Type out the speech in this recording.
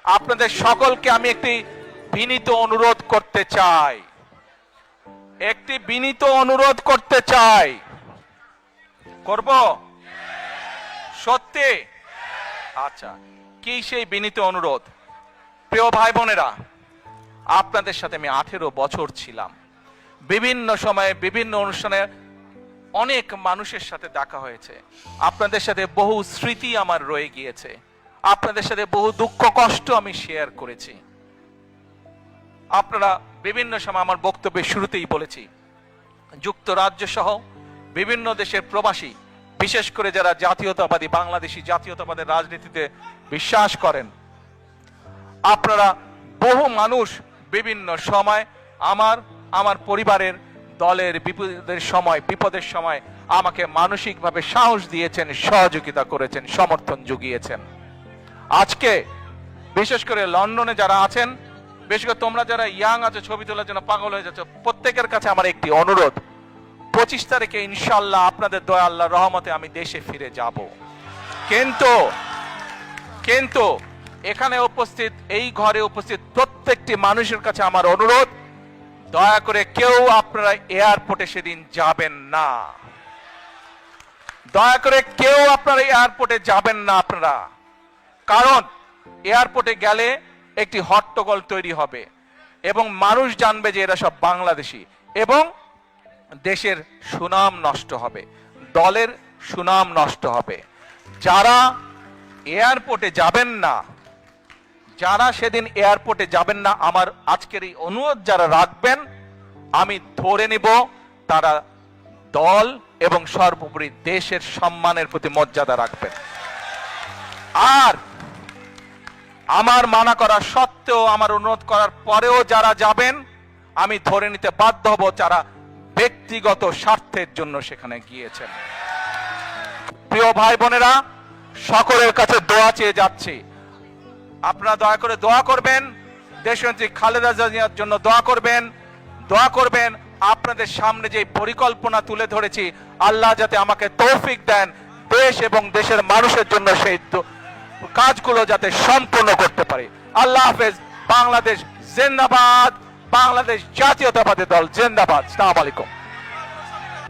আপনাদের সকলকে আমি একটি বিনীত অনুরোধ করতে চাই, করব সত্যি? আচ্ছা, কি সেই বিনীত অনুরোধ? প্রিয় ভাই বোনেরা, আপনাদের সাথে আমি 18 বছর ছিলাম। বিভিন্ন সময়ে বিভিন্ন অনুষ্ঠানে অনেক মানুষের সাথে দেখা হয়েছে। আপনাদের সাথে বহু স্মৃতি আমার রয়ে গিয়েছে। আপনাদের সাথে বহু দুঃখ কষ্ট আমি শেয়ার করেছি। আপনারা বিভিন্ন সময়, আমার বক্তব্যের শুরুতেই বলেছি, যুক্তরাজ্য সহ বিভিন্ন দেশের প্রবাসী, বিশেষ করে যারা জাতীয়তাবাদী বাংলাদেশি জাতীয়তাবাদের রাজনীতিতে বিশ্বাস করেন, আপনারা বহু মানুষ বিভিন্ন সময় আমার পরিবারের দলের বিপদের সময় আমাকে মানসিকভাবে সাহস দিয়েছেন, সহযোগিতা করেছেন, সমর্থন জুগিয়েছেন। আজকে বিশেষ করে লন্ডনে যারা আছেন, বিশেষ করে তোমরা যারা ইয়াং আছো, ছবি তোলার জন্য পাগল হয়ে যাচ্ছ, প্রত্যেকের কাছে আমার একটি অনুরোধ, 25 তারিখে ইনশাআল্লাহ আপনাদের দয়া আল্লাহর রহমতে আমি দেশে ফিরে যাব। কিন্তু এখানে উপস্থিত, এই ঘরে উপস্থিত প্রত্যেকটি মানুষের কাছে আমার অনুরোধ, দয়া করে কেউ আপনারা এয়ারপোর্টে সেদিন যাবেন না। দয়া করে কেউ আপনারা এয়ারপোর্টে যাবেন না আপনারা। কারণ এয়ারপোর্টে গেলে একটি হট্টগোল তৈরি হবে এবং মানুষ জানবে যে এরা সব বাংলাদেশি, এবং দেশের সুনাম নষ্ট হবে, দলের সুনাম নষ্ট হবে। যারা এয়ারপোর্টে যাবেন না, যারা সেদিন এয়ারপোর্টে যাবেন না, আমার আজকের এই অনুরোধ যারা রাখবেন, আমি ধরে নিব তারা দল এবং সর্বোপরি দেশের সম্মানের প্রতি মর্যাদা রাখবেন। আর আমার মানা করা সত্ত্বেও, আমার অনুরোধ করার পরেও যারা যাবেন, আমি ধরে নিতে বাধ্য হব যারা ব্যক্তিগত স্বার্থের জন্য সেখানে গিয়েছেন। প্রিয় ভাই বোনেরা, সকলের কাছে দোয়া চেয়ে যাচ্ছি, আপনারা দয়া করে দোয়া করবেন, দেশনেত্রী খালেদা জিয়ার জন্য দোয়া করবেন। আপনাদের সামনে যে পরিকল্পনা তুলে ধরেছি, আল্লাহ যাতে আমাকে তৌফিক দেন দেশ এবং দেশের মানুষের জন্য সেই কাজগুলো যাতে সম্পূর্ণ করতে পারি। আল্লাহ হাফেজ। বাংলাদেশ জিন্দাবাদ, বাংলাদেশ জাতীয়তাবাদী দল জিন্দাবাদ। আসসালামু আলাইকুম।